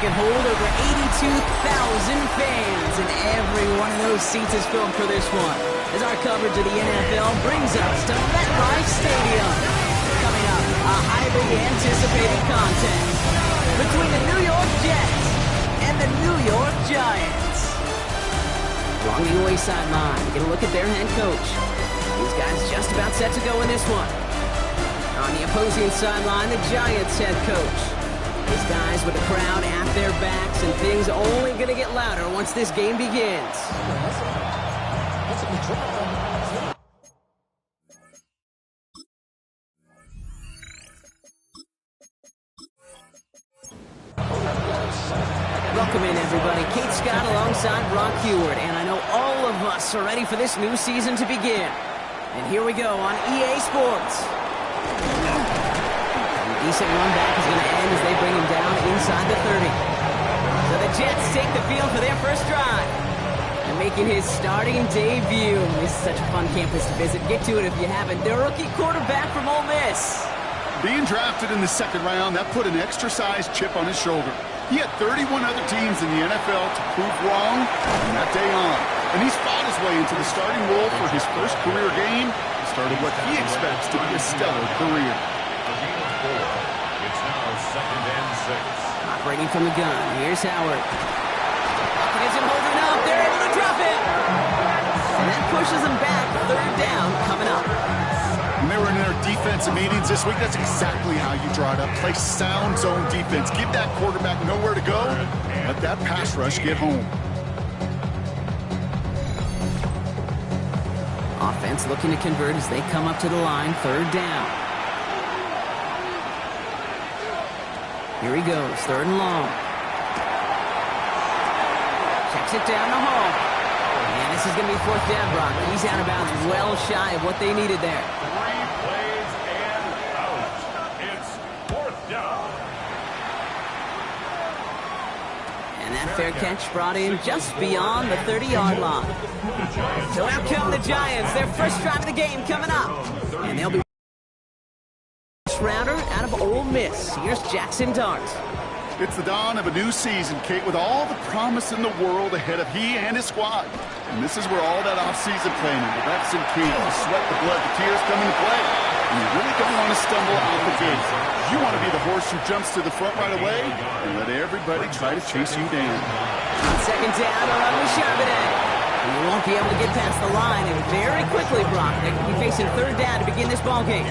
can hold over 82,000 fans, and every one of those seats is filled for this one, as our coverage of the NFL brings us to MetLife Stadium. Coming up, a highly anticipated contest between the New York Jets and the New York Giants. Along the away sideline, get a look at their head coach. These guys just about set to go in this one. On the opposing sideline, the Giants head coach. These guys with the crowd at their backs, and things only going to get louder once this game begins. Welcome in, everybody. Kate Scott alongside Brock Huard, and I know all of us are ready for this new season to begin. And here we go on EA Sports. A decent run back is going to end as they bring him down inside the 30. So the Jets take the field for their first drive. And making his starting debut. This is such a fun campus to visit. Get to it if you haven't. Their rookie quarterback from Ole Miss. Being drafted in the second round, that put an extra-sized chip on his shoulder. He had 31 other teams in the NFL to prove wrong from that day on. And he's fought his way into the starting role for his first career game and started what he expects to be a stellar career. It's now 2nd and 6. Operating from the gun, here's Howard. Hopkins isn't holding up, they're able to drop it! And that pushes them back, 3rd down coming up. When they were in their defensive meetings this week, that's exactly how you draw it up. Play sound zone defense. Give that quarterback nowhere to go. Let that pass rush get home. Offense looking to convert as they come up to the line, 3rd down. Here he goes, 3rd and long. Checks it down the hall. And this is going to be 4th down, Brock. He's out of bounds, well shy of what they needed there. 3 plays and out. It's 4th down. And that fair catch brought in just beyond the 30-yard line. So out come the Giants, their first drive of the game coming up. And they'll be rounder out of Ole Miss. Here's Jackson Dart. It's the dawn of a new season, Kate, with all the promise in the world ahead of he and his squad. And this is where all that off-season planning, the reps and key, the sweat, the blood, the tears come into play. And you really don't want to stumble out the gate. You want to be the horse who jumps to the front right away and let everybody try to chase you down. On 2nd down, a run with Charbonnet. And you won't be able to get past the line, and very quickly, Brock, they could be facing 3rd down to begin this ballgame.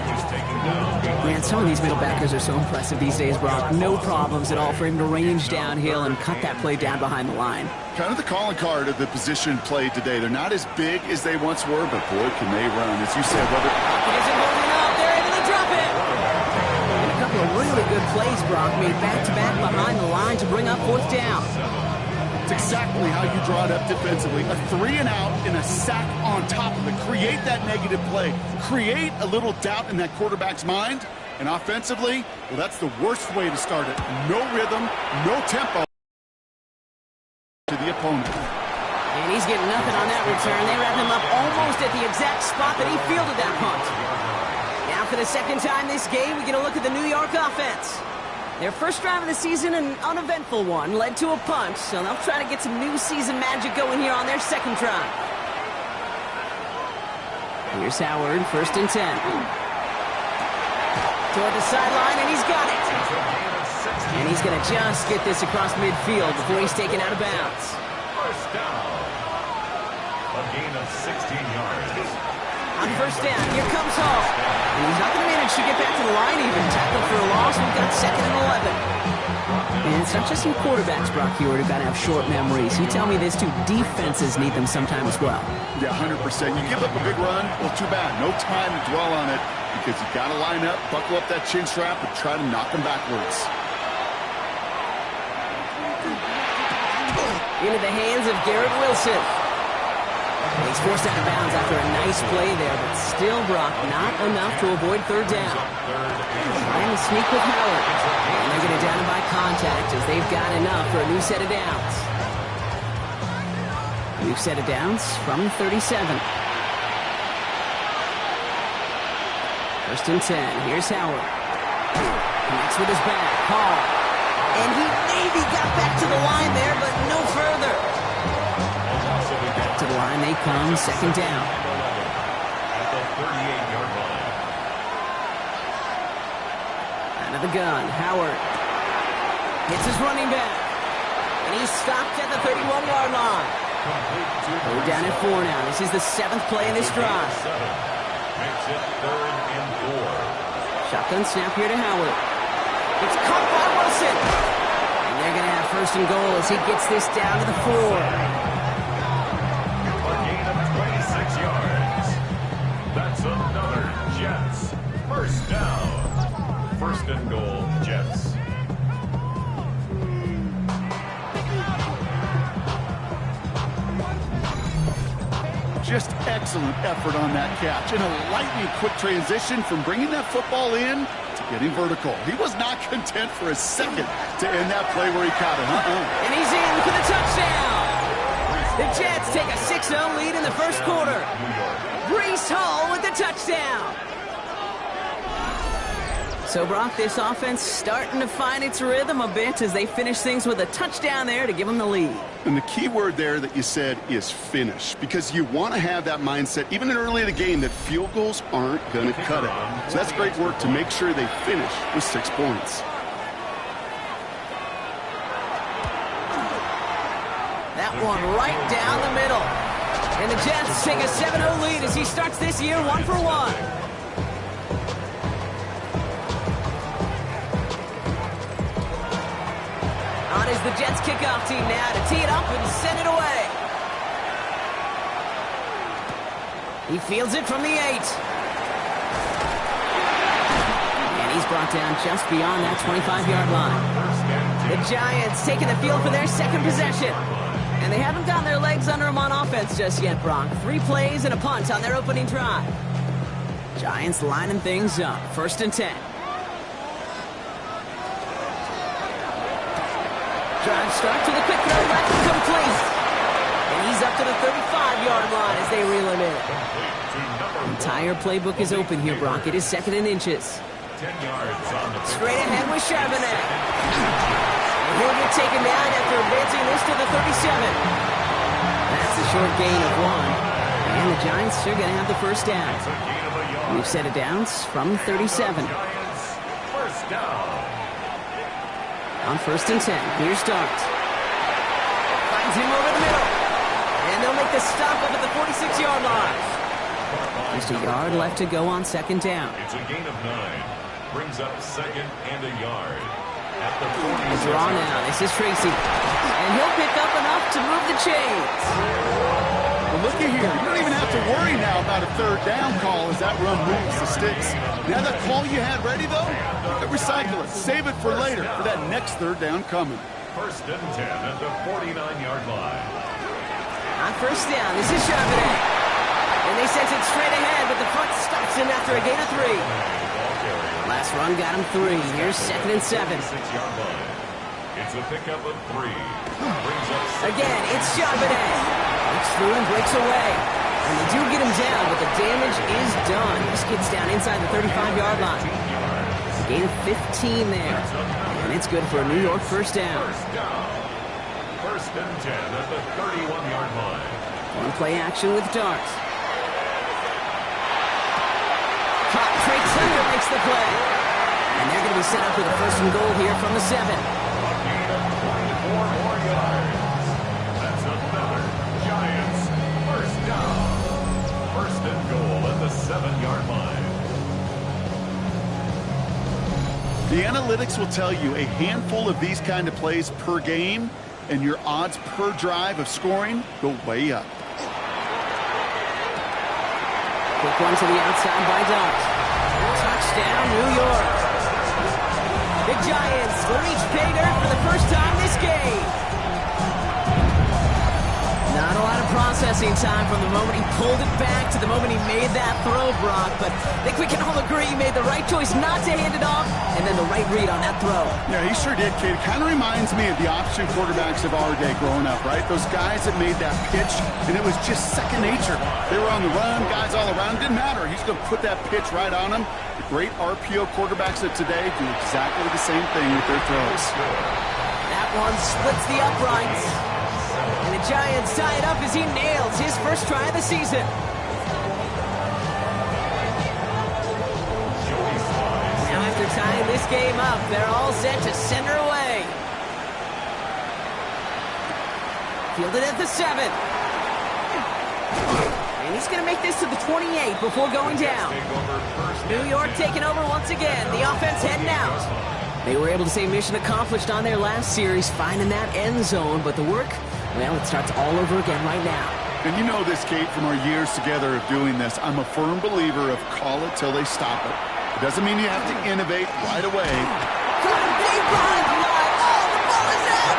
Man, some of these middle backers are so impressive these days, Brock. No problems at all for him to range downhill and cut that play down behind the line. Kind of the calling card of the position played today. They're not as big as they once were, but boy, can they run. As you said, brother. It isn't holding up. They're able to drop it. And a couple of really good plays, Brock, made back-to-back behind the line to bring up 4th down. It's exactly how you draw it up defensively. A 3 and out and a sack on top of it. Create that negative play. Create a little doubt in that quarterback's mind. And offensively, well, that's the worst way to start it. No rhythm, no tempo to the opponent. And he's getting nothing on that return. They wrap him up almost at the exact spot that he fielded that punt. Now for the 2nd time this game, we get a look at the New York offense. Their first drive of the season, an uneventful one, led to a punt, so they'll try to get some new season magic going here on their 2nd drive. Here's Howard, 1st and 10. Toward the sideline, and he's got it. And he's going to just get this across midfield before he's taken out of bounds. 1st down. A gain of 16 yards. On 1st down, here comes Hall. And he's not going to manage to get back to the line even. Tackled for a loss. We've got 2nd and 11. And it's not just some quarterbacks, Brock Huard, who've got to have short memories. You tell me this too, defenses need them sometime as well. Yeah, 100%. You give up a big run, well, too bad. No time to dwell on it because you got to line up, buckle up that chin strap, and try to knock them backwards. Into the hands of Garrett Wilson. And he's forced out of bounds after a nice play there, but still, Brock, not enough to avoid 3rd down. Trying to sneak with Howard. And they're going to down him by contact as they've got enough for a new set of downs. New set of downs from 37. 1st and 10. Here's Howard. Connects with his back. Hall. And he maybe got back to the line there, but no further. Back to the line they come, second down. At the 38-yard line. Out of the gun, Howard hits his running back. And he's stopped at the 31-yard line. We're down at 4 now. This is the 7th play in this drive. Makes it 3rd and 4. Shotgun snap here to Howard. It's caught by Wilson. And they're going to have 1st and goal as he gets this down to the 4. A gain of 26 yards. That's another Jets. 1st down. 1st and goal, Jets. Just excellent effort on that catch. And a lightning quick transition from bringing that football in to getting vertical. He was not content for a second to end that play where he caught it. And he's in for the touchdown. The Jets take a 6-0 lead in the 1st quarter. Breece Hall with the touchdown. So, Brock, this offense starting to find its rhythm a bit as they finish things with a touchdown there to give them the lead. And the key word there that you said is finish, because you want to have that mindset, even early in the game, that field goals aren't going to cut it. So that's great work to make sure they finish with 6 points. That one right down the middle. And the Jets take a 7-0 lead as he starts this year 1-for-1. On is the Jets kickoff team now to tee it up and send it away. He fields it from the 8. And he's brought down just beyond that 25-yard line. The Giants taking the field for their 2nd possession. And they haven't gotten their legs under them on offense just yet, Brock. 3 plays and a punt on their opening drive. Giants lining things up. 1st and 10. Drive start to the quick throw left, complete. And he's up to the 35-yard line as they reel him in. The entire playbook is open here, Brock. It is 2nd and inches. 10 yards on the Straight ahead with Charbonnet. And he'll get taken down after advancing this to the 37. That's a short gain of 1. And the Giants are going to have the 1st down. We've set it down from 37. Giants. 1st down. On 1st and 10, here's Dart. Finds him over the middle. And they'll make the stop up at the 46-yard line. Just a yard left to go on 2nd down. It's a gain of 9. Brings up 2nd and a yard. At the 40. The draw now. This is Tracy. And he'll pick up enough to move the chains. Well, look at here. You don't even have to worry now about a 3rd down call as that run moves the sticks. Now that call you had ready, though, recycle it. Save it for later for that next 3rd down coming. 1st and 10 at the 49-yard line. On 1st down, this is Charbonnet. And they sent it straight ahead, but the front stops him after a gain of 3. Last run got him 3. Here's 2nd and 7. 6-yard line. It's a pickup of 3. Brings up Again, it's Charbonnet. Breaks through and breaks away. And they do get him down, but the damage is done. He just gets down inside the 35-yard line. A gain of 15 there. And it's good for a New York 1st down. 1st and 10 at the 31-yard line. One play action with Dart. Caught. Trey Turner makes the play. And they're going to be set up with a 1st and goal here from the 7. A gain of 24 more yards. That's another Giants 1st down. 1st and goal at the 7-yard line. The analytics will tell you a handful of these kind of plays per game, and your odds per drive of scoring go way up. Quick one to the outside by Dart. Touchdown, New York. The Giants reach pay dirt for the 1st time this game. Not a lot of processing time from the moment he pulled it back to the moment he made that throw, Brock. But I think we can all agree he made the right choice not to hand it off, and then the right read on that throw. Yeah, he sure did, kid. Kind of reminds me of the option quarterbacks of our day growing up, right? Those guys that made that pitch, and it was just second nature. They were on the run, guys all around. Didn't matter. He's going to put that pitch right on them. The great RPO quarterbacks of today do exactly the same thing with their throws. That one splits the uprights. And the Giants tie it up as he nails his first try of the season. Now after tying this game up, they're all set to send her away. Fielded at the 7. And he's going to make this to the 28 before going down. New York taking over once again. The offense heading out. They were able to say mission accomplished on their last series, finding that end zone, but the work, well, it starts all over again right now. And you know this, Kate, from our years together of doing this. I'm a firm believer of call it till they stop it. It doesn't mean you have to innovate right away. Got a deep line. Oh, the ball is out!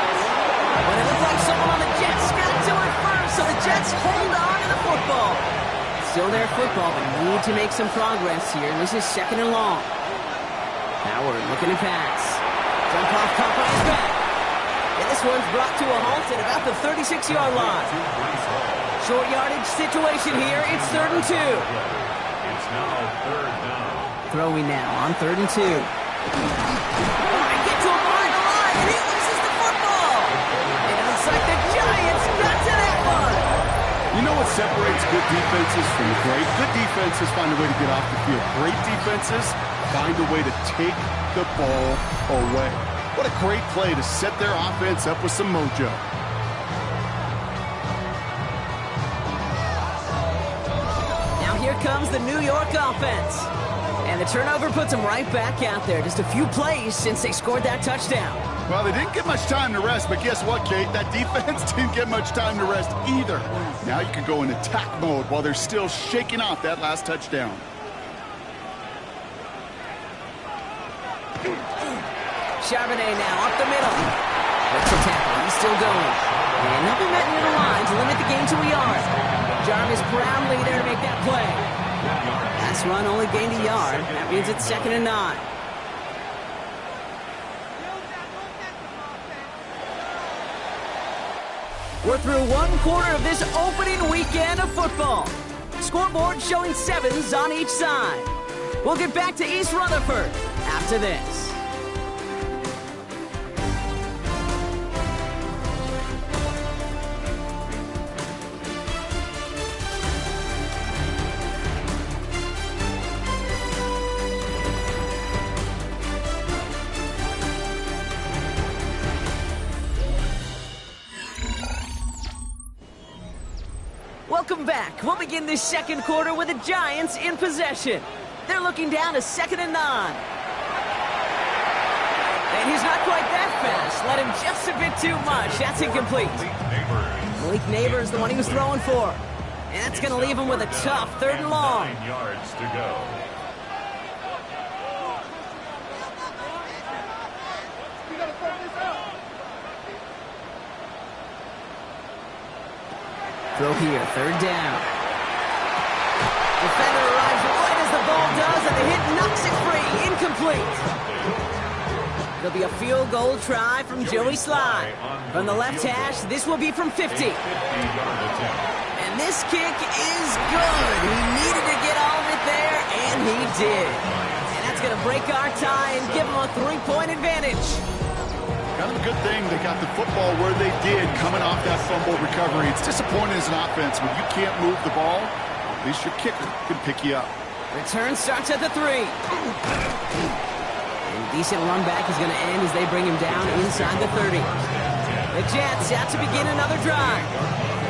But it looks like someone on the Jets got to it first, so the Jets hold on to the football. Still their football, but need to make some progress here. This is second and long. Howard looking to pass. Jump off top on his back. And this one's brought to a halt at about the 36-yard line. Short yardage situation here. It's 3rd and 2. It's now 3rd down. Throwing now on 3rd and 2. Get to him behind the line, and he loses the football. And it looks like the Giants got to that one. You know what separates good defenses from great? Good defenses find a way to get off the field. Great defenses find a way to take the ball away. What a great play to set their offense up with some mojo. Now here comes the New York offense. And the turnover puts them right back out there. Just a few plays since they scored that touchdown. Well, they didn't get much time to rest, but guess what, Kate? That defense didn't get much time to rest either. Now you can go in attack mode while they're still shaking off that last touchdown. Charbonnet now up the middle. That's a tackle. He's still going. And he'll be met near the line to limit the game to a yard. Jarvis proudly there to make that play. Last run only gained a yard. That means it's 2nd and 9. We're through one quarter of this opening weekend of football. Scoreboard showing 7s on each side. We'll get back to East Rutherford after this. Welcome back. We'll begin this second quarter with the Giants in possession. They're looking down to 2nd and 9. And he's not quite that fast. Let him just a bit too much. That's incomplete. Malik Neighbors, the one he was throwing for. And that's going to leave him with a tough 3rd and long. 9 yards to go. Throw here, 3rd down. Defender arrives right as the ball does, and the hit knocks it free. Incomplete. It'll be a field goal try from Joey Sly. From the left hash, this will be from 50. And this kick is good. He needed to get all of it there, and he did. And that's going to break our tie and give him a 3-point advantage. Kind of a good thing they got the football where they did coming off that fumble recovery. It's disappointing as an offense when you can't move the ball. At least your kicker can pick you up. Return starts at the 3. And decent run back is going to end as they bring him down inside the 30. The Jets out to begin another drive.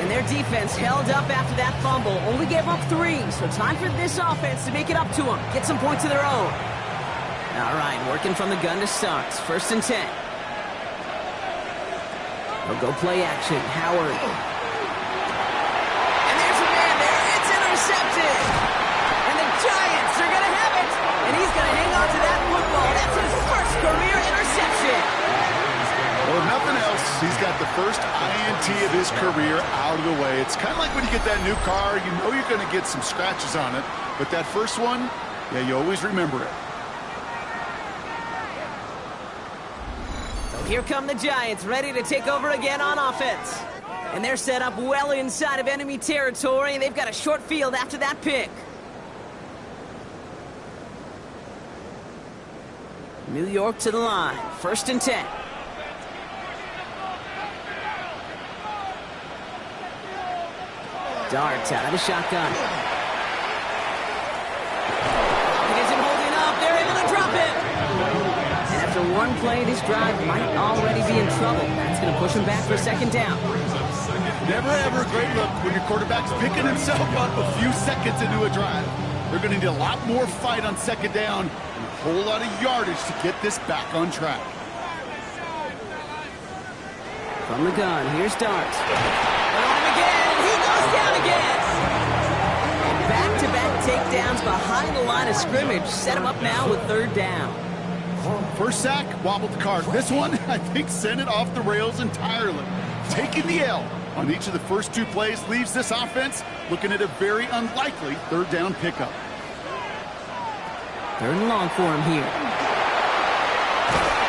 And their defense held up after that fumble. Only gave up 3, so time for this offense to make it up to them. Get some points of their own. All right, working from the gun to start. 1st and 10. They'll go play action. Howard. And there's a man there. It's intercepted. And the Giants are going to have it. And he's going to hang on to that football. That's his first career interception. Well, if nothing else, he's got the first INT of his career out of the way. It's kind of like when you get that new car. You know you're going to get some scratches on it. But that first one, yeah, you always remember it. Here come the Giants, ready to take over again on offense. And they're set up well inside of enemy territory, and they've got a short field after that pick. New York to the line, 1st and 10. Darts out of the shotgun. He isn't holding up. They're able to drop it. And after one play, this drive might already be in trouble. That's going to push him back for a 2nd down. Never ever a great look when your quarterback's picking himself up a few seconds into a drive. They're going to need a lot more fight on 2nd down and a whole lot of yardage to get this back on track. From the gun, here's Darts. On again, he goes down again. And back-to-back takedowns behind the line of scrimmage set him up now with 3rd down. First sack, wobbled the cart. This one, I think, sent it off the rails entirely. Taking the L on each of the first 2 plays leaves this offense looking at a very unlikely 3rd down pickup. 3rd and long for him here.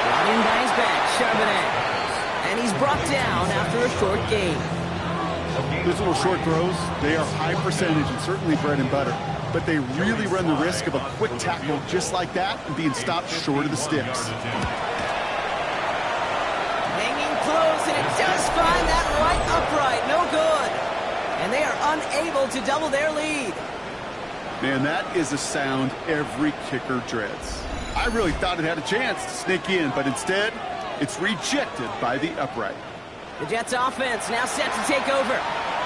Brought in by his back, Charbonnet. And he's brought down after a short gain. Those little short throws, they are high percentage and certainly bread and butter. But they really run the risk of a quick tackle just like that and being stopped short of the sticks. Hanging close, and it does find that right upright. No good. And they are unable to double their lead. Man, that is a sound every kicker dreads. I really thought it had a chance to sneak in, but instead, it's rejected by the upright. The Jets offense now set to take over.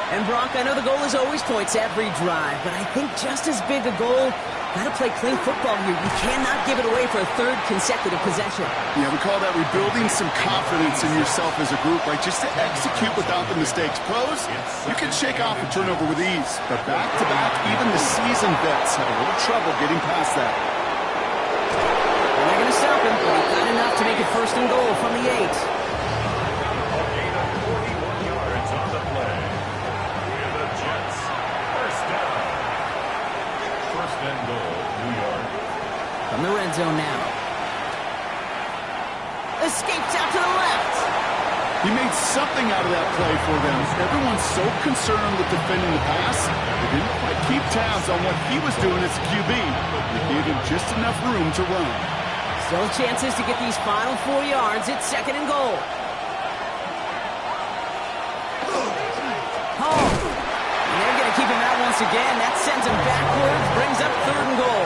And Brock, I know the goal is always points every drive, but I think just as big a goal, got to play clean football here. You cannot give it away for a 3rd consecutive possession. Yeah, we call that rebuilding some confidence in yourself as a group, right? Just to execute without the mistakes. Pros, you can shake off a turnover with ease, but back-to-back, even the seasoned vets have a little trouble getting past that. And they're going to stop him, but he got enough to make it 1st and goal from the 8. A gain of 41 yards on the play. And the Jets, 1st down. 1st and goal, New York. From the red zone now. Escapes out to the left. He made something out of that play for them. Everyone's so concerned with defending the pass, they didn't quite keep tabs on what he was doing as a QB. They gave him just enough room to run. Still chances to get these final 4 yards. It's 2nd and goal. Home. And they're going to keep him out once again. That sends him backwards, brings up 3rd and goal.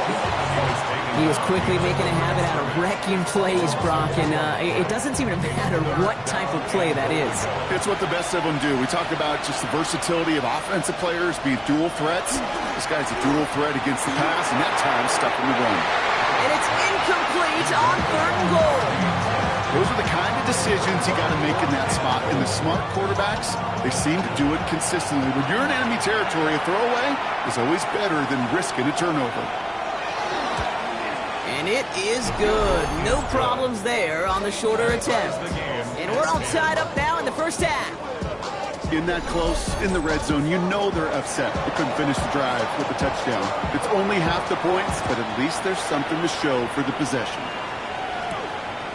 He is quickly making a habit out of wrecking plays, Brock, and it doesn't seem to matter what type of play that is. It's what the best of them do. We talked about just the versatility of offensive players being dual threats. This guy's a dual threat against the pass, and that time stuck in the run. And it's incomplete on 3rd and goal. Those are the kind of decisions you got to make in that spot. And the smart quarterbacks, they seem to do it consistently. When you're in enemy territory, a throwaway is always better than risking a turnover. And it is good. No problems there on the shorter attempt. And we're all tied up now in the 1st half. In that close, in the red zone, you know they're upset. They couldn't finish the drive with a touchdown. It's only half the points, but at least there's something to show for the possession.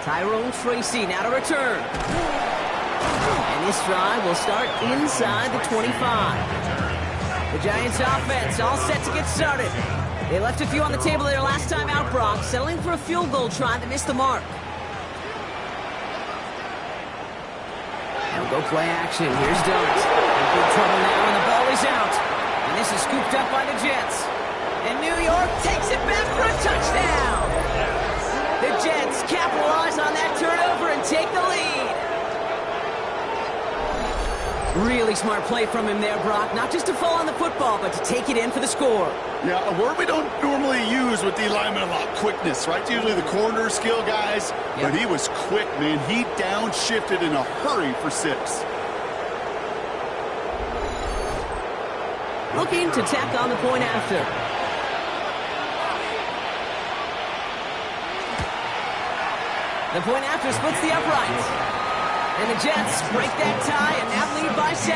Tyrone Tracy now to return. And this drive will start inside the 25. The Giants offense all set to get started. They left a few on the table there last time out, Brock, settling for a field goal try that missed the mark. They'll go play action. Here's Darts. In big trouble now, and the ball is out. And this is scooped up by the Jets. And New York takes it back for a touchdown. The Jets capitalize on that turnover and take the lead. Really smart play from him there, Brock. Not just to fall on the football, but to take it in for the score. Yeah, a word we don't normally use with D linemen a lot. Quickness, right? Usually the corner skill guys. Yep. But he was quick, man. He downshifted in a hurry for 6. Looking to tack on the point after. The point after splits the uprights. And the Jets break that tie and now lead by 7.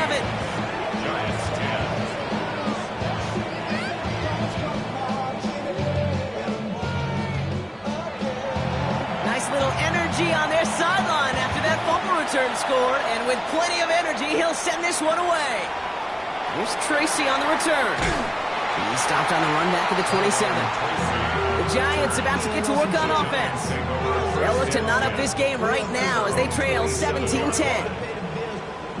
Giants 10. Nice little energy on their sideline after punt return score, and with plenty of energy, he'll send this one away. Here's Tracy on the return. He stopped on the run back at the 27. The Giants about to get to work on offense. They'll look to knot up this game right now as they trail 17-10.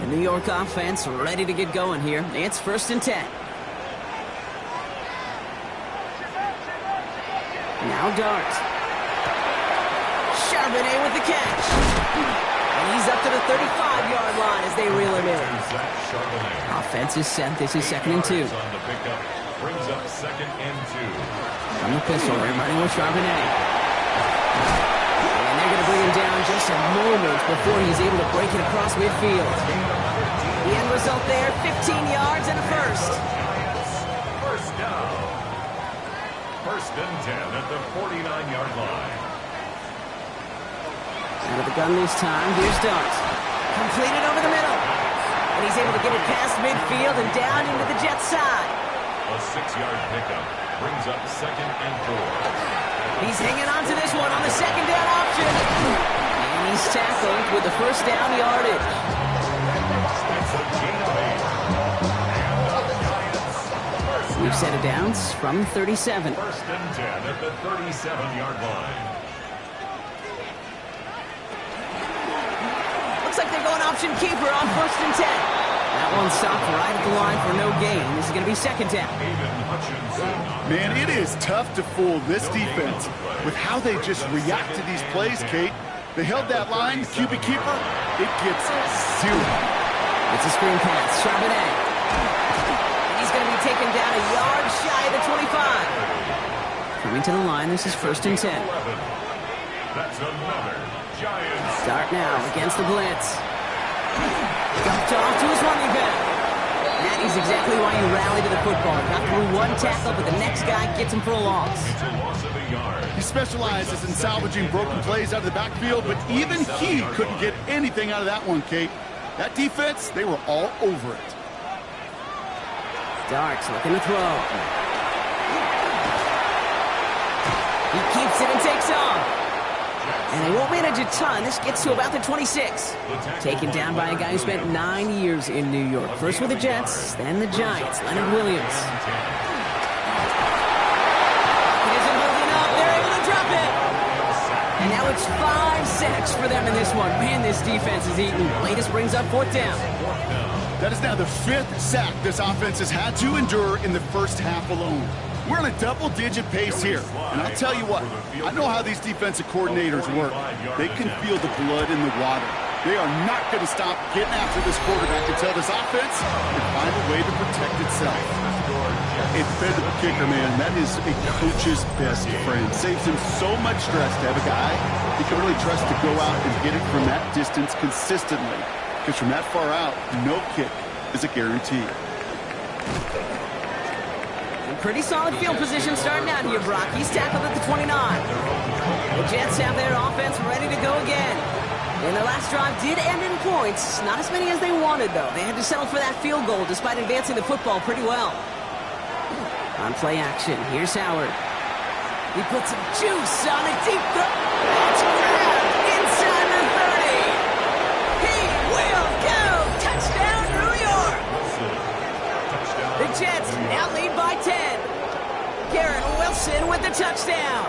The New York offense ready to get going here. It's 1st and 10. Now Dart. Charbonnet with the catch. And he's up to the 35-yard line as they reel him in. Offense is set. This is 2nd and 2. Brings up 2nd and 2. From the pistol, they're running with Charbonnet. And they're going to bring him down just a moment before he's able to break it across midfield. The end result there, 15 yards and a first. First down. 1st and 10 at the 49-yard line. Out of the gun this time, here's Dart. Completed over the middle. And he's able to get it past midfield and down into the Jets' side. A 6-yard pickup brings up 2nd and 4. He's hanging on to this one on the 2nd down option. And he's tackled with the 1st down yardage. It's a gain of 8. And the Giants. We've set it down from 37. 1st and 10 at the 37-yard line. Looks like they're going option keeper on 1st and 10. That one stopped right at the line for no gain. This is going to be 2nd down. Man, it is tough to fool this defense with how they just react to these plays, Kate. They held that line, QB keeper, it gets 0. It's a screen pass, Charbonnet. And he's going to be taken down a yard shy of the 25. Coming to the line, this is 1st and 10. That's another Giants. Start now against the blitz. Dumped off to his running back. That is exactly why you rally to the football. Got through one tackle, but the next guy gets him for a loss. It's a loss of a yard. He specializes in salvaging broken plays out of the backfield, but even he couldn't get anything out of that one, Kate. That defense, they were all over it. Darts looking to throw. He keeps it and takes off. And they won't manage a ton. This gets to about the 26. Taken down by a guy who spent 9 years in New York. First with the Jets, then the Giants. Leonard Williams. He isn't holding up. They're able to drop it. And now it's 5 sacks for them in this one. Man, this defense is eating. Latest brings up 4th down. That is now the 5th sack this offense has had to endure in the first half alone. We're on a double-digit pace here. And I'll tell you what, I know how these defensive coordinators work. They can feel the blood in the water. They are not going to stop getting after this quarterback until this offense can find a way to protect itself. A dependable kicker, man, that is a coach's best friend. Saves him so much stress to have a guy he can really trust to go out and get it from that distance consistently. Because from that far out, no kick is a guarantee. Pretty solid field position starting out here, Brock. He's tackled at the 29. The Jets have their offense ready to go again. And their last drive did end in points. Not as many as they wanted, though. They had to settle for that field goal despite advancing the football pretty well. On play action, here's Howard. He puts some juice on a deep throw. It's grabbed inside the 30. He will go. Touchdown, New York. The Jets now lead by 10. Garrett Wilson with the touchdown.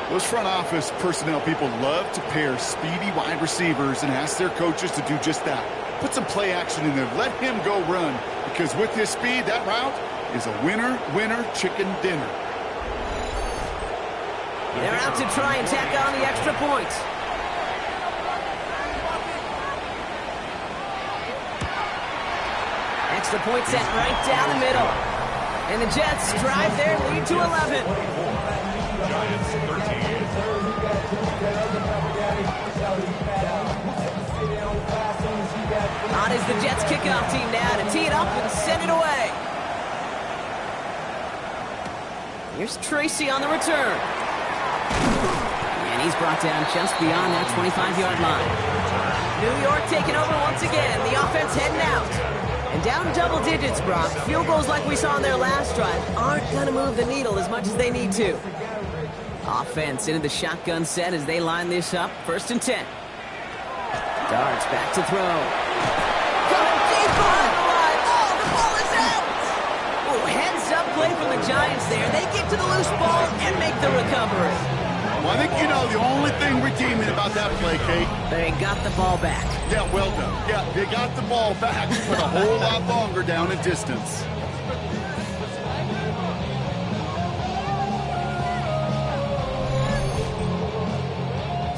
Those front office personnel people love to pair speedy wide receivers and ask their coaches to do just that. Put some play action in there. Let him go run. Because with his speed, that route is a winner, chicken dinner. They're out to try and tack on the extra points. Extra point set right down the middle. And the Jets drive their lead to 11. Giants 13. On is the Jets kickoff team now to tee it up and send it away. Here's Tracy on the return. And he's brought down just beyond that 25-yard line. New York taking over once again. The offense heading out. And down double digits, Brock. Field goals like we saw in their last drive aren't going to move the needle as much as they need to. Offense into the shotgun set as they line this up. 1st and 10. Darts back to throw. Coming deep behind the line. Oh, the ball is out. Oh, heads-up play from the Giants there. They get to the loose ball and make the recovery. Well, I think you know the only thing redeeming about that play, Kate. They got the ball back. Yeah, well done. Yeah, they got the ball back, but a whole lot longer down in distance.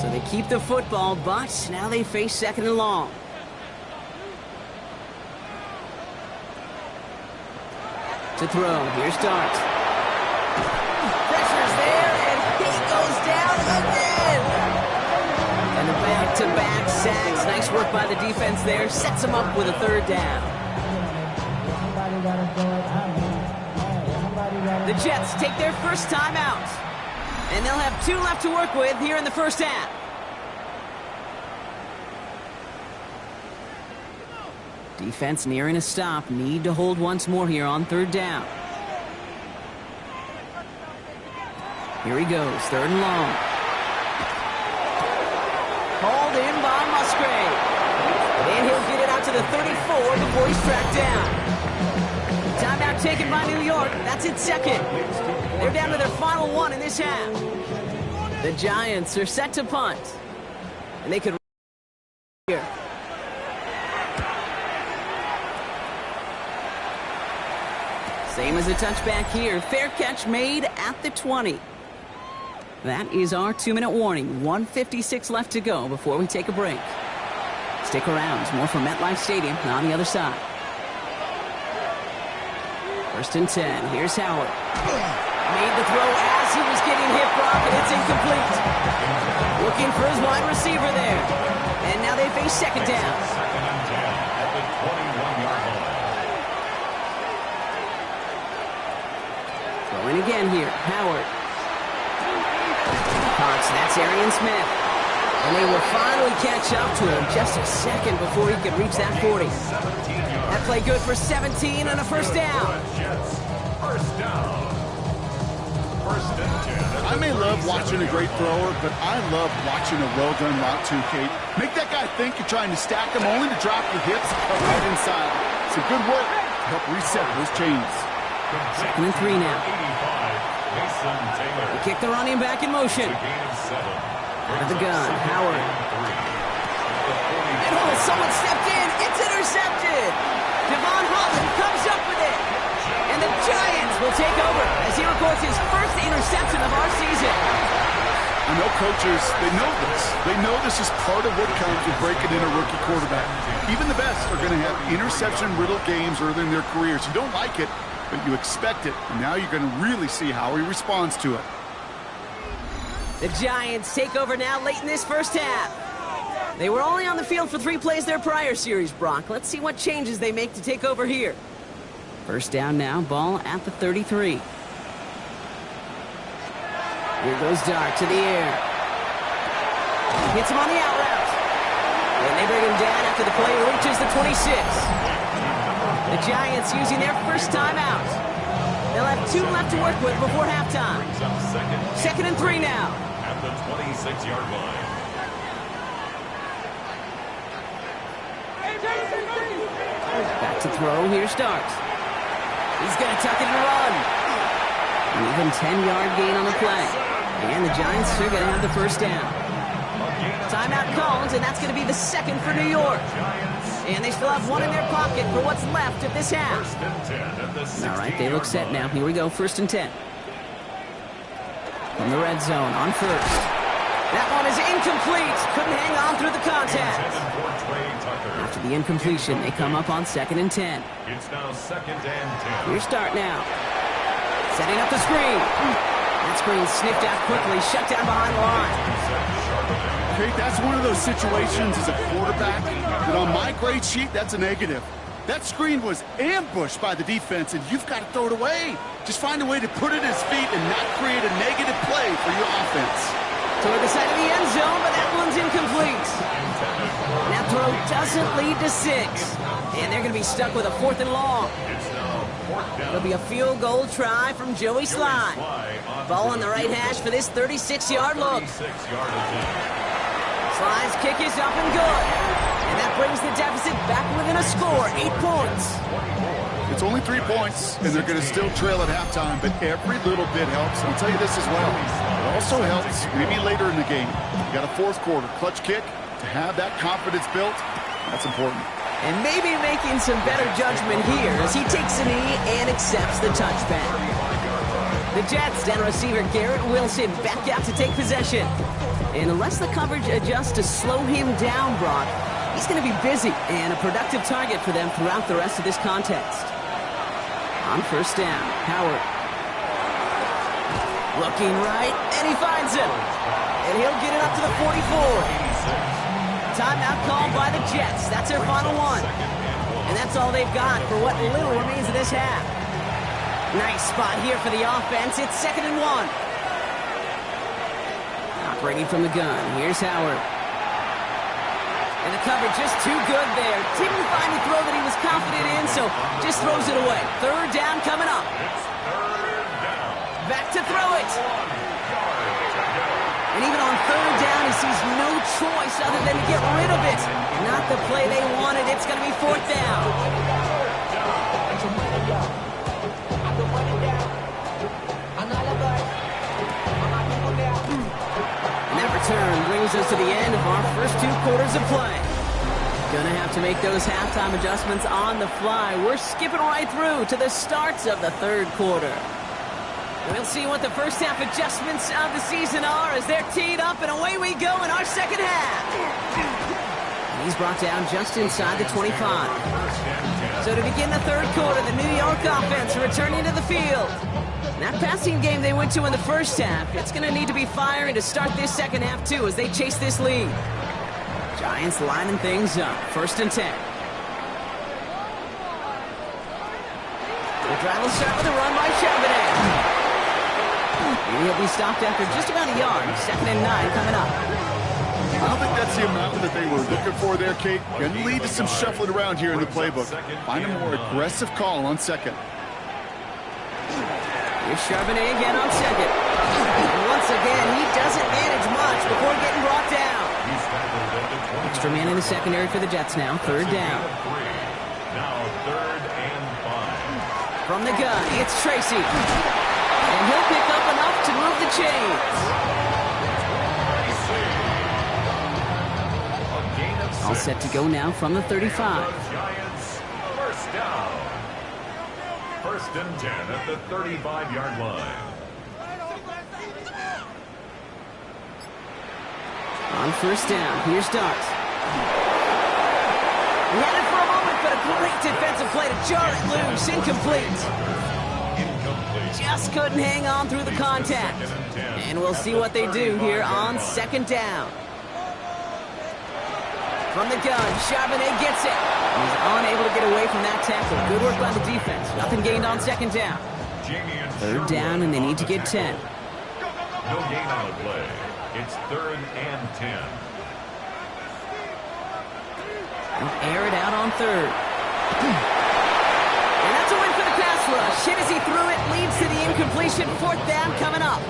So they keep the football, but now they face 2nd and long. To throw, here's Dart. Pressure's there, and he goes down again. And the back-to-back sacks. Nice work by the defense there. Sets him up with a 3rd down. The Jets take their first time out. And they'll have 2 left to work with here in the 1st half. Defense nearing a stop. Need to hold once more here on 3rd down. Here he goes, 3rd and long. Hauled in by Musgrave. And he'll get it out to the 34 before he's tracked down. Timeout taken by New York. That's its 2nd. They're down to their final 1 in this half. The Giants are set to punt. And they could here. Same as a touchback here. Fair catch made at the 20. That is our 2-minute warning. 1:56 left to go before we take a break. Stick around. More from MetLife Stadium on the other side. 1st and 10. Here's Howard. Made the throw as he was getting hit, Brock, and it's incomplete. Looking for his wide receiver there. And now they face 2nd down. 2nd and 10 at the 21-yard line. Throwing again here. Howard. Parks, that's Arian Smith. And they will finally catch up to him just a second before he could reach that 40. That play good for 17 and a 1st down. Jets, 1st down. 1st and 10. I may love watching a great thrower, but I love watching a well-done route too, Kate. Make that guy think you're trying to stack him only to drop your hips right inside. It's a good work to help reset those chains. 2nd and 3 now. They kick the running back in motion. Out of the gun, Howard. And oh, someone stepped in. It's intercepted. Devon Holland comes up with it. And the Giants will take over as he records his 1st interception of our season. I know coaches, they know this. They know this is part of what comes with breaking in a rookie quarterback. Even the best are going to have interception-riddled games early in their careers. You don't like it, but you expect it. And now you're going to really see how he responds to it. The Giants take over now late in this 1st half. They were only on the field for 3 plays their prior series, Brock. Let's see what changes they make to take over here. 1st down now, ball at the 33. Here goes Dart to the air. Hits him on the out route. And they bring him down after the play reaches the 26. The Giants using their 1st time out. They'll have 2 left to work with before halftime. 2nd and 3 now. At the 26-yard line. Back to throw. Here's Dart. He's going to tuck it and run. An even 10-yard gain on the play. And the Giants are going to have the 1st down. Timeout called, and that's going to be the 2nd for New York. And they still have 1 in their pocket for what's left of this half. All right, they look set now. Here we go, 1st and 10. From the red zone on 1st. That one is incomplete. Couldn't hang on through the contact. After the incompletion, they come up on 2nd and 10. It's now 2nd and 10. Here's Dart now. Setting up the screen. That screen sniffed out quickly, shut down behind the line. Kate, that's one of those situations as a quarterback that on my grade sheet, that's a negative. That screen was ambushed by the defense, and you've got to throw it away. Just find a way to put it at his feet and not create a negative play for your offense. Toward the side of the end zone, but that one's incomplete. That throw doesn't lead to 6. And they're going to be stuck with a 4th and long. It's now It'll be a field goal try from Joey Sly. Ball on the right hash for this 36-yard look. Sly's kick is up and good. And that brings the deficit back within a score, 8 points. It's only 3 points, and they're going to still trail at halftime, but every little bit helps. And I'll tell you this as well. It also helps maybe later in the game. You got a fourth quarter clutch kick. To have that confidence built, that's important. And maybe making some better judgment here as he takes a knee and accepts the touchback. The Jets down receiver Garrett Wilson back out to take possession. And unless the coverage adjusts to slow him down, Brock, he's going to be busy and a productive target for them throughout the rest of this contest. On first down, Howard. Looking right, and he finds him. And he'll get it up to the 44. Timeout called by the Jets. That's their final one. And that's all they've got for what little remains of this half. Nice spot here for the offense. It's 2nd and 1. Operating from the gun. Here's Howard. And the coverage just too good there. Didn't find the throw that he was confident in, so just throws it away. 3rd down coming up. Back to throw it. And even on 3rd down, he sees no choice other than to get rid of it. Not the play they wanted. It's going to be 4th down. And that return brings us to the end of our first 2 quarters of play. Gonna have to make those halftime adjustments on the fly. We're skipping right through to the starts of the 3rd quarter. We'll see what the first half adjustments of the season are as they're teed up, and away we go in our 2nd half. He's brought down just inside the 25. So to begin the 3rd quarter, the New York offense returning to the field. That passing game they went to in the first half, it's going to need to be firing to start this 2nd half too as they chase this lead. Giants lining things up, 1st and 10. The drive will start with a run by Charbonnet. And he'll be stopped after just about a yard. 2nd and 9 coming up. I don't think that's the amount that they were looking for there, Kate. Going to lead to some shuffling around here in the playbook. Find a more aggressive call on 2nd. Here's Charbonnet again on 2nd. And once again, he doesn't manage much before getting brought down. Extra man in the secondary for the Jets now. 3rd down. Now 3rd and 5. From the gun, it's Tracy. And he'll pick up enough to move the chains. All set to go now from the 35. Giants, 1st down. 1st and 10 at the 35-yard line. On 1st down, here's Dart. He had it for a moment, but a great defensive play to jar it loose. Incomplete. Just couldn't hang on through the contact. And we'll see what they do here on 2nd down. From the gun, Charbonnet gets it. He's unable to get away from that tackle. Good work by the defense. Nothing gained on 2nd down. 3rd down, and they need to get 10. No gain on the play. It's 3rd and 10. They'll air it out on 3rd. And that's a win for the pass rush. Hit as he threw it, leads to the incompletion. 4th down coming up.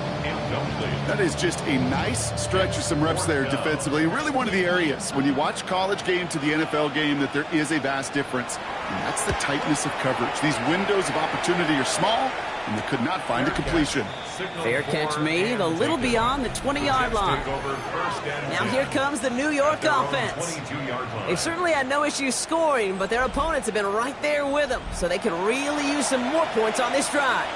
That is just a nice stretch of some reps there defensively. Really one of the areas when you watch college game to the NFL game that there is a vast difference. And that's the tightness of coverage. These windows of opportunity are small, and they could not find a completion. Fair catch made a little beyond the 20-yard line. Now here comes the New York offense. They've certainly had no issues scoring, but their opponents have been right there with them, so they can really use some more points on this drive.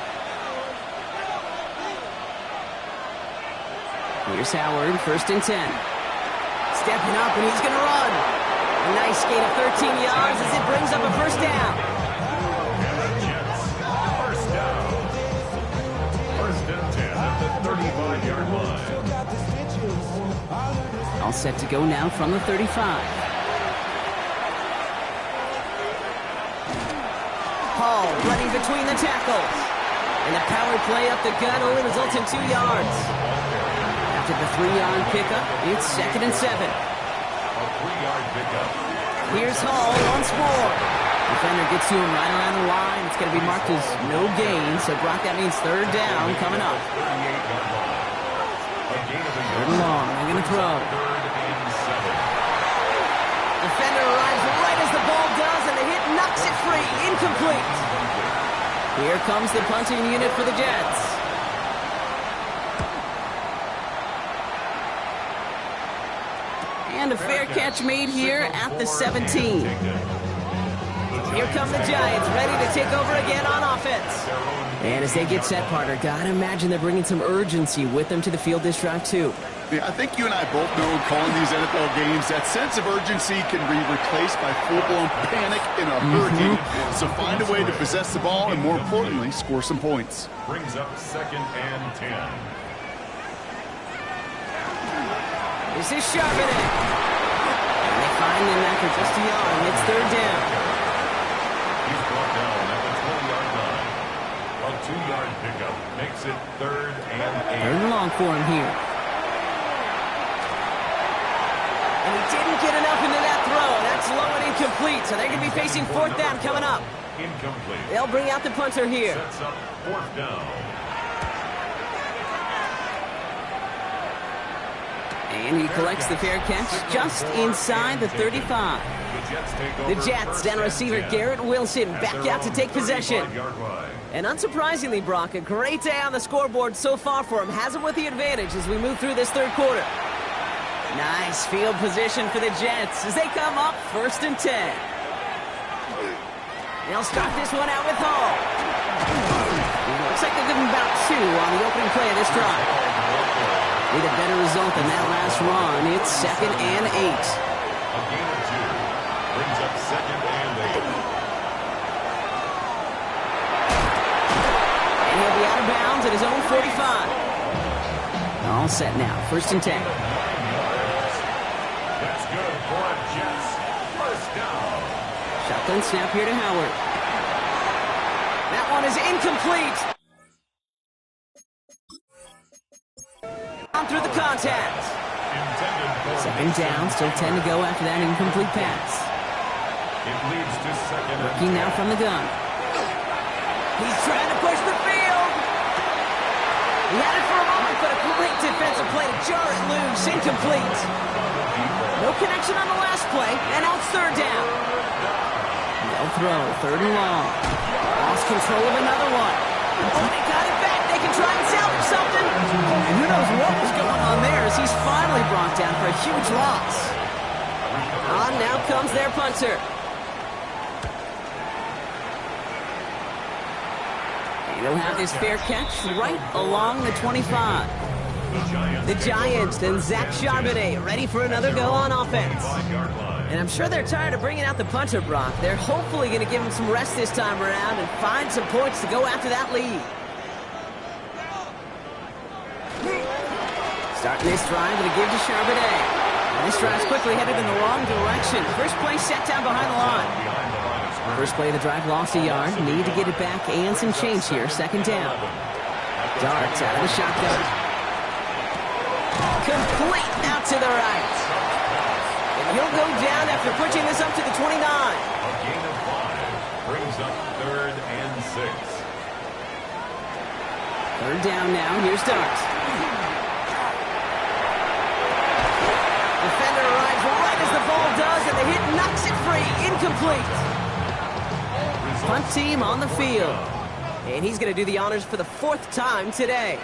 Here's Howard, 1st and 10. Stepping up, and he's going to run. A nice gain of 13 yards as it brings up a 1st down. First down. 1st and 10 at the 35-yard line. All set to go now from the 35. Hall running between the tackles. And the power play up the gut only results in 2 yards. After the 3-yard pickup, it's 2nd and 7. A 3-yard pickup. Here's Hall once more. Defender gets to him right around the line. It's going to be marked as no gain. So, Brock, that means third down coming up. Third and long. They're going to throw. Defender arrives right as the ball does, and the hit knocks it free. Incomplete. Here comes the punting unit for the Jets. And a fair catch made here at the 17. Here come the Giants, ready to take over again on offense. And as they get set, partner, gotta imagine they're bringing some urgency with them to the field this drive, too. Yeah, I think you and I both know in calling these NFL games, that sense of urgency can be replaced by full-blown panic in a hurricane. So find a way to possess the ball and, more importantly, score some points. Brings up 2nd and 10. This is Charbonnet. And they find him after just a yard. It's third down. He's brought down at the 20-yard line. A 2-yard pickup makes it 3rd and 8. Third and long for him here. And he didn't get enough into that throw. That's low and incomplete. So they're going to be facing 4th down coming up. Incomplete. They'll bring out the punter here. Sets up 4th down. And he collects the fair catch just inside the 35. The Jets, down receiver Garrett Wilson, back out to take possession. And unsurprisingly, Brock, a great day on the scoreboard so far for him. Has him with the advantage as we move through this third quarter. Nice field position for the Jets as they come up 1st and 10. They'll start this one out with Hall. Looks like they'll give him about 2 on the opening play of this drive. With a better result than that last run, it's 2nd and 8. A gain of 2 brings up 2nd and 8. And he'll be out of bounds at his own 45. All set now, 1st and 10. That's good for a Jets. 1st down. Shotgun snap here to Howard. That one is incomplete. On through the contact. 2nd down, still 10 to go after that incomplete pass. It leads to 2nd. Working now from the gun. He's trying to push the field. He had it for a moment, but a great defensive play to jar it loose. Incomplete. No connection on the last play, and now it's 3rd down. No throw, 3rd and long. Lost control of another one. Oh, they got it back. They can try and salvage something. And who knows what was going on there as he's finally brought down for a huge loss. On now comes their punter. And he'll have his fair catch right along the 25. The Giants and Zach Charbonnet ready for another go on offense. And I'm sure they're tired of bringing out the punter, Brock. They're hopefully going to give him some rest this time around and find some points to go after that lead. Starting this drive with a give to Charbonnet. And this drive's quickly headed in the wrong direction. First play set down behind the line. First play of the drive lost a yard. Need to get it back and some change here. 2nd down. Darts out of the shotgun. Complete out to the right. And he'll go down after pushing this up to the 29. A gain of 5 brings up 3rd and 6. 3rd down now. Here's Darts. Defender arrives right as the ball does, and the hit knocks it free. Incomplete. Punt team on the field. And he's going to do the honors for the 4th time today.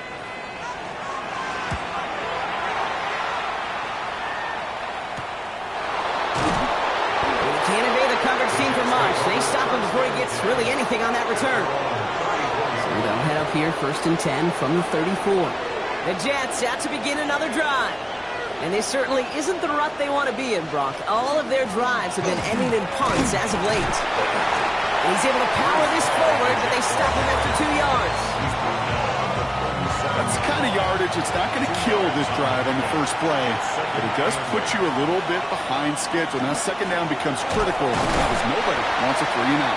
Can't evade the coverage team for much. They stop him before he gets really anything on that return. So they'll head up here 1st and 10 from the 34. The Jets out to begin another drive. And this certainly isn't the rut they want to be in, Brock. All of their drives have been ending in punts as of late. And he's able to power this forward, but they stop him after 2 yards. That's the kind of yardage it's not going to kill this drive on the first play, but it does put you a little bit behind schedule. Now 2nd down becomes critical because nobody wants a 3 and out.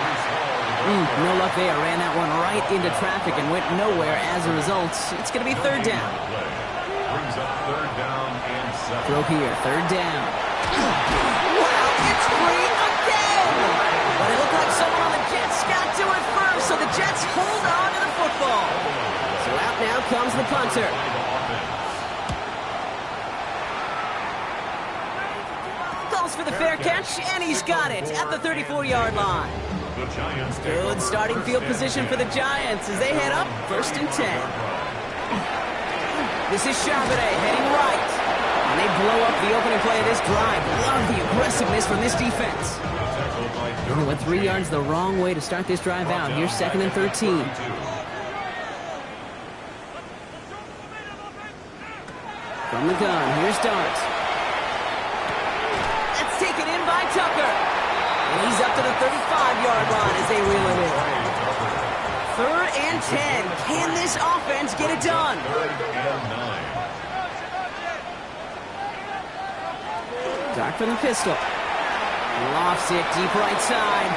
No luck there. Ran that one right into traffic and went nowhere as a result. It's going to be 3rd down. Brings up 3rd down and 7. Throw here, 3rd down. Wow, it's free again! But it looked like so Jets hold on to the football. So out now comes the punter. Calls for the fair catch, and he's got it at the 34-yard line. Good starting field position for the Giants as they head up 1st and 10. This is Charbonnet heading right. And they blow up the opening play of this drive. Love the aggressiveness from this defense. They only went 3 yards the wrong way to start this drive out. Here's 2nd and 13. From the gun, here's Dart. That's taken in by Tucker. And he's up to the 35-yard line as they reel it in. 3rd and 10. Can this offense get it done? 3rd and 9. Dart from the pistol. Lofts it deep right side.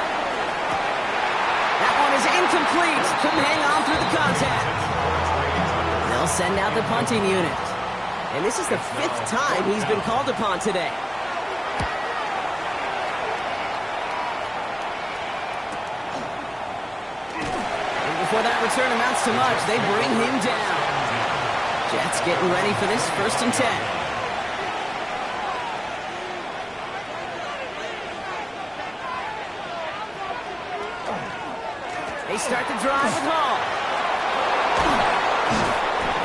That one is incomplete. Couldn't hang on through the contact. They'll send out the punting unit. And this is the 5th time he's been called upon today. And before that return amounts to much, they bring him down. Jets getting ready for this 1st and 10. They start the drive with Hall.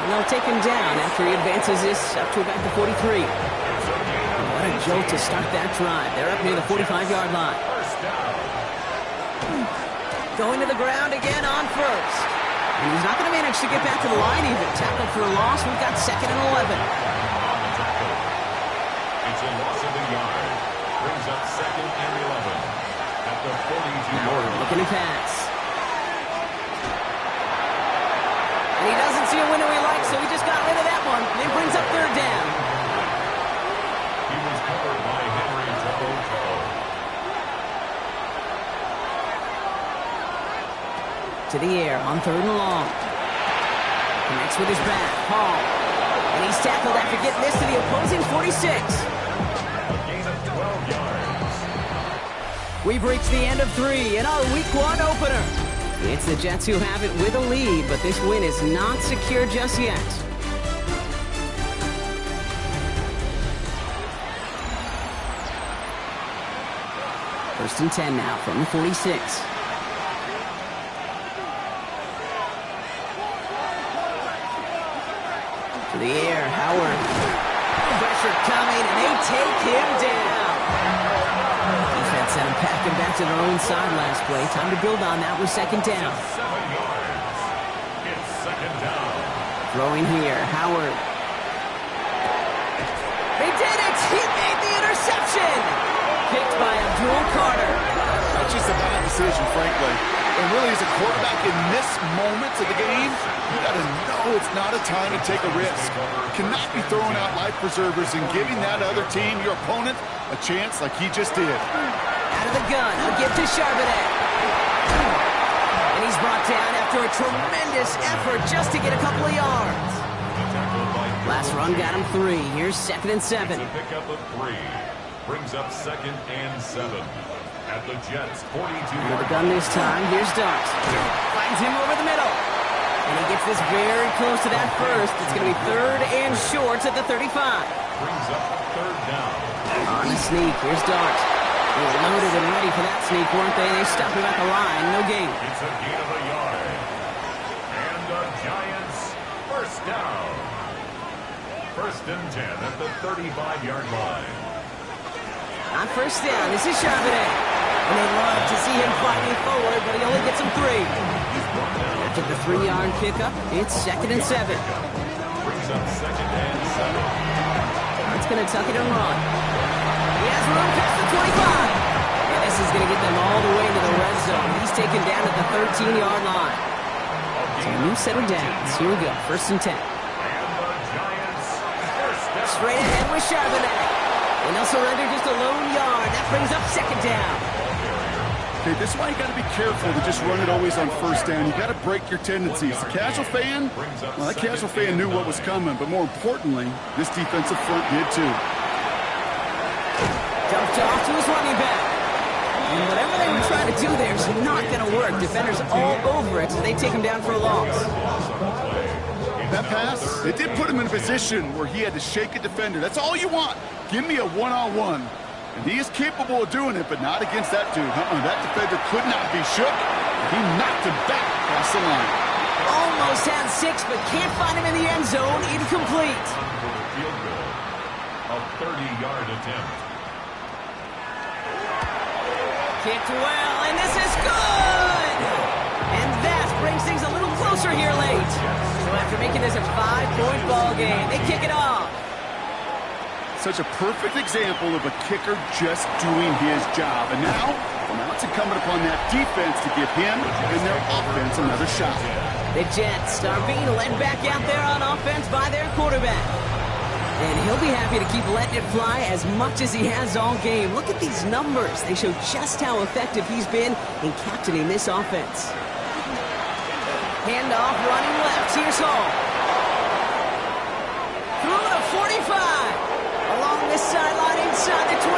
And they'll take him down after he advances this up to about the 43. What a jolt to start that drive. They're up near the 45-yard line. Going to the ground again on 1st. And he's not going to manage to get back to the line even. Tackled for a loss. We've got 2nd and 11. It's a loss of a yard. Brings up 2nd and 11 at the 42-yard line. Looking to pass. And he doesn't see a window he likes, so he just got rid of that one. And it brings up 3rd down. He was covered by Henry Tobo. To the air on 3rd and long. Connects with his back. Hall. And he's tackled after getting this to the opposing 46. A gain of 12 yards. We've reached the end of 3 in our Week 1 opener. It's the Jets who have it with a lead, but this win is not secure just yet. First and 10 now from the 46. To the air, Howard. Pressure coming, and they take him down. Defense sent him packing back to their own side last play. Time to build on that with 2nd down. 7 yards. It's 2nd down. Throwing here, Howard. They did it! He made the interception! Picked by Abdul Carter. That's just a bad decision, frankly. And really, as a quarterback in this moment of the game, you got to know it's not a time to take a risk. You cannot be throwing out life preservers and giving that other team, your opponent, a chance like he just did. Out of the gun, a give to Charbonnet. And he's brought down after a tremendous effort just to get a couple of yards. Last run got him 3. Here's 2nd and 7. It's a pickup of 3. Brings up 2nd and 7 at the Jets 42. With the gun this time, here's Dart. Finds him over the middle. And he gets this very close to that 1st. It's going to be 3rd and short at the 35. Brings up 3rd down. On the sneak, here's Dart. They were loaded and ready for that sneak, weren't they? They stopped him at the line. No gain. It's a gain of a yard. And the Giants 1st down. 1st and 10 at the 35-yard line. On 1st down, this is Charbonnet. And they love to see him fighting forward, but he only gets him 3. After the 3-yard pickup, it's 2nd and 7. Brings up 2nd and 7. It's going to tuck it and run. He has room past the 25. And this is going to get them all the way to the red zone. He's taken down at the 13-yard line. So a new set of downs. Here we go, 1st and 10. And the Giants 1st down. Straight ahead with Charbonnet. And they'll surrender just a lone yard. That brings up 2nd down. Okay, this is why you got to be careful to just run it always on 1st down. You got to break your tendencies. The casual fan, well, that casual fan knew what was coming, but more importantly, this defensive front did too. Dumped off to his running back. And whatever they were trying to do there is not going to work. Defenders all over it, so they take him down for a loss. That pass, it did put him in a position where he had to shake a defender. That's all you want. Give me a one-on-one. And he is capable of doing it, but not against that dude. That defender could not be shook. He knocked him back across the line. Almost had 6, but can't find him in the end zone. Incomplete. Field goal. A 30-yard attempt. Kicked well, and this is good! And that brings things a little closer here late. So after making this a 5-point ball game, they kick it off. Such a perfect example of a kicker just doing his job. And now it's incumbent upon that defense to give him and their offense another shot. The Jets are being led back out there on offense by their quarterback. And he'll be happy to keep letting it fly as much as he has all game. Look at these numbers. They show just how effective he's been in captaining this offense. Handoff running left. Here's Hall. Through the 45. Along this sideline inside the 25.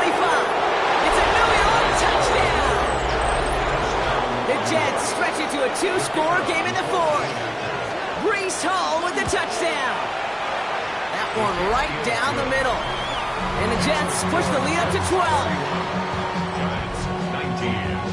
It's a New York touchdown. The Jets stretch it to a 2-score game in the 4th. Breece Hall with the touchdown. That one right down the middle. And the Jets push the lead up to 12.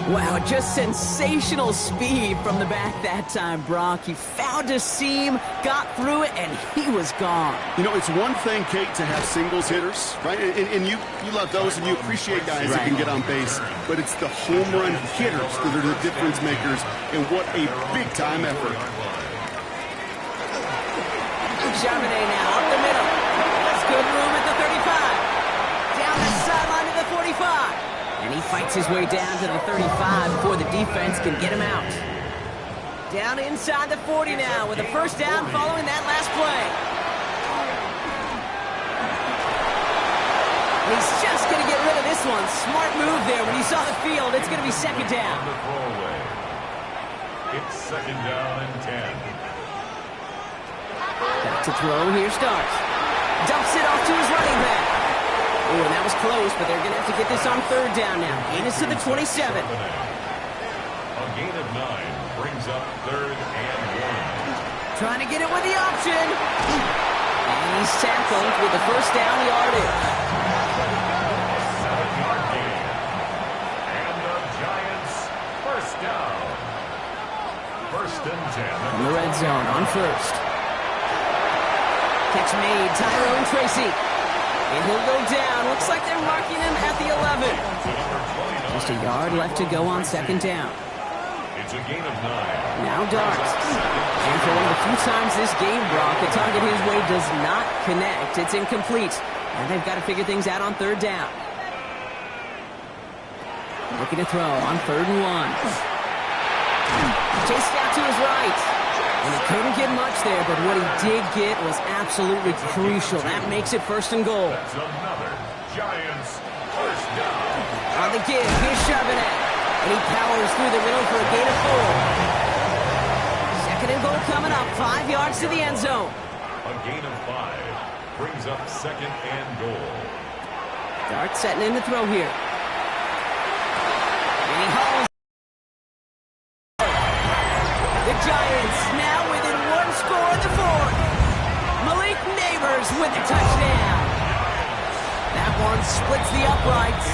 Wow, just sensational speed from the back that time, Brock. He found a seam, got through it, and he was gone. You know, it's one thing, Kate, to have singles hitters, right? And you love those, and you appreciate guys that can get on base. But it's the home run hitters that are the difference makers, and what a big-time effort. Charbonnet now up the middle. That's good room at the 35. Down the sideline to the 45. And he fights his way down to the 35 before the defense can get him out. Down inside the 40 now with a first down following that last play. He's just going to get rid of this one. Smart move there when he saw the field. It's going to be second down. It's second down and 10. Back to throw. Here starts. Dumps it off to his running back. Oh, and that was close, but they're going to have to get this on third down now. Gain is to the 27. A gain of 9 brings up third and 1. Trying to get it with the option. And he's tackled with the first down yardage. 7-yard gain. And the Giants first down. First and 10. From the red zone on first. Catch made, Tyrone Tracy. And he'll go down. Looks like they're marking him at the 11. Just a yard left to go on second down. It's a gain of 9. Now Darts. And for one of the few times this game, Brock, the target his way does not connect. It's incomplete. And they've got to figure things out on third down. Looking to throw on third and 1. Chased out to his right. And he couldn't get much there, but what he did get was absolutely crucial. That makes it first and goal. That's another Giants first down. On the give, here's Charbonnet. And he powers through the middle for a gain of 4. Second and goal coming up, 5 yards to the end zone. A gain of 5 brings up second and goal. Dart setting in to throw here. And he hauls. The Giants now within 1 score in the 4th. Malik Neighbors with the touchdown. That one splits the uprights.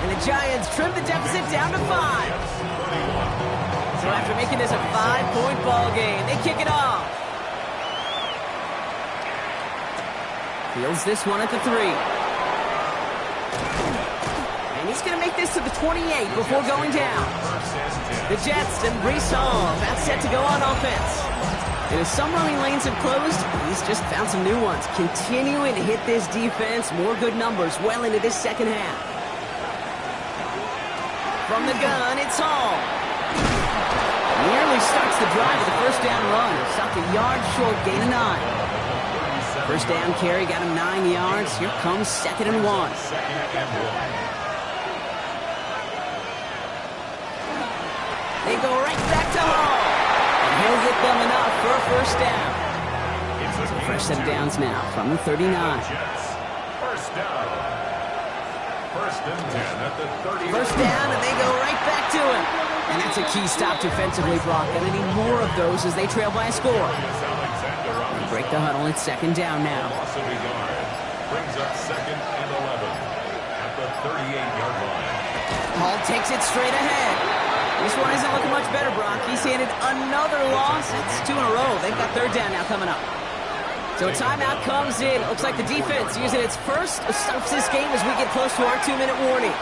And the Giants trim the deficit down to 5. So after making this a 5-point ball game, they kick it off. Fields this one at the 3. And he's going to make this to the 28 before going down. The Jets and Breece Hall about set to go on offense. And as some running lanes have closed, he's just found some new ones. Continuing to hit this defense, more good numbers well into this second half. From the gun, it's Hall. Nearly starts the drive with a first down run. Stopped a yard short, gain of 9. First down carry got him 9 yards. Here comes second and 1. They go right back to Hall. And he'll hit them enough for a first down. So fresh set of downs now from the 39. First down. First and 10 at the 30. First down, and they go right back to him. And that's a key stop defensively, Brock. Going to need more of those as they trail by a score. Break the huddle. It's second down now. Loss of a yard. Brings up second and 11 at the 38-yard line. Hall takes it straight ahead. This one isn't looking much better, Brock. He's handed another loss. It's 2 in a row. They've got third down now coming up. So a timeout comes in. Looks like the defense using its first stops this game as we get close to our 2-minute warning.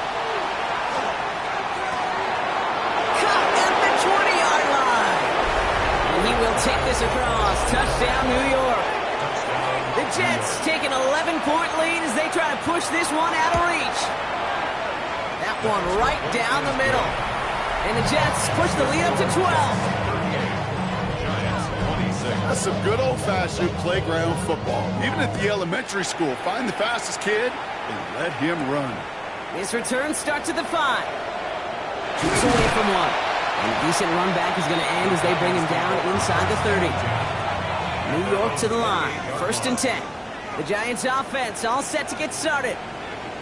Cut at the 20-yard line. And he will take this across. Touchdown, New York. The Jets take an 11-point lead as they try to push this one out of reach. That one right down the middle. And the Jets push the lead up to 12. That's some good old-fashioned playground football. Even at the elementary school, find the fastest kid and let him run. This return starts at the 5. Keeps away from one. And a decent run back is going to end as they bring him down inside the 30. New York to the line. First and 10. The Giants offense all set to get started.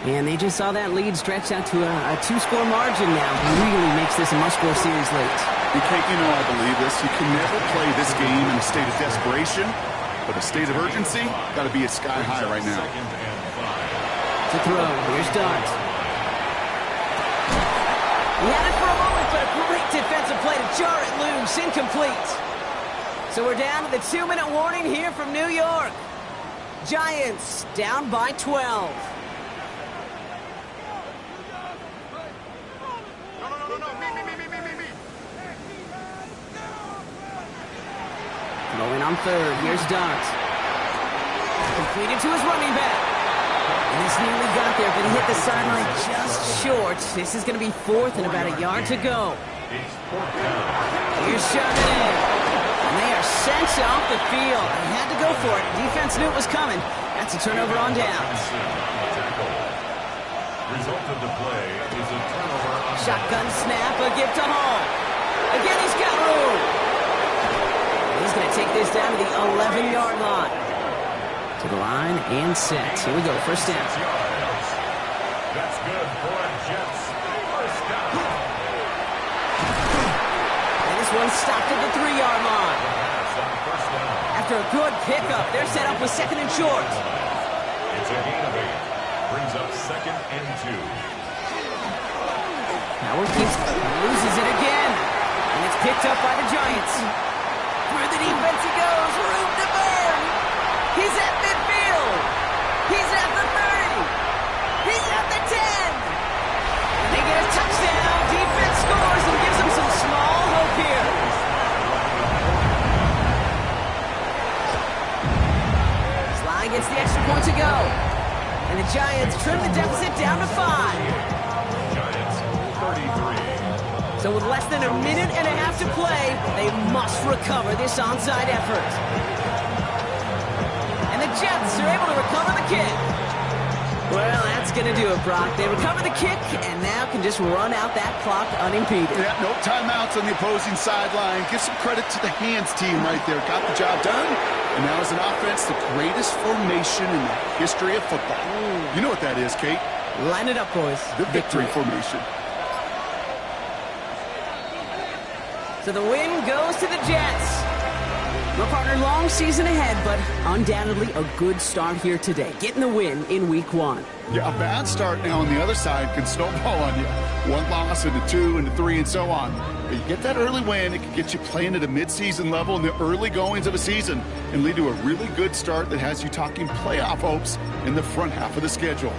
And they just saw that lead stretch out to a 2-score margin now. Really makes this a must-score series late. Kate, you know I believe this. You can never play this game in a state of desperation, but a state of urgency got to be at sky high right now. To throw. Here's Dart. He had it for a moment, but a great defensive play to jar it loose. Incomplete. So we're down to the 2-minute warning here from New York. Giants down by 12. Going on third. Here's Dart. Completed to his running back. And he's nearly got there, but he hit the sideline just short. This is going to be fourth and about a yard to go. Here's Charbonnet. And they are sent off the field. They had to go for it. Defense knew it was coming. That's a turnover on downs. Result of the play is a turnover. Shotgun snap, a give to Hall. Again, he's got room. He's going to take this down to the 11-yard line. To the line and set. Here we go, first down. That's good for Jets. First down. And this one stopped at the 3-yard line. After a good pickup, they're set up with second and short. It's a gain of 8. Brings up second and 2. Howard loses it again. And it's picked up by the Giants. Through the defense he goes. Room to burn. He's at midfield. He's at the 30. He's at the 10. And they get a touchdown. Defense scores and gives them some small hope here. Sly gets the extra point to go. And the Giants trim the deficit down to 5. Giants 33. So with less than a minute and a half to play, they must recover this onside effort. And the Jets are able to recover the kick. Well, that's going to do it, Brock. They recover the kick and now can just run out that clock unimpeded. Yeah, no timeouts on the opposing sideline. Give some credit to the hands team right there. Got the job done. And now as an offense, the greatest formation in the history of football. You know what that is, Kate? Line it up, boys. The victory formation. So the win goes to the Jets. No partner, long season ahead, but undoubtedly a good start here today. Getting the win in week 1. Yeah, a bad start now on the other side can snowball on you. 1 loss into 2 into 3 and so on. But you get that early win, it can get you playing at a mid-season level in the early goings of a season and lead to a really good start that has you talking playoff hopes in the front half of the schedule.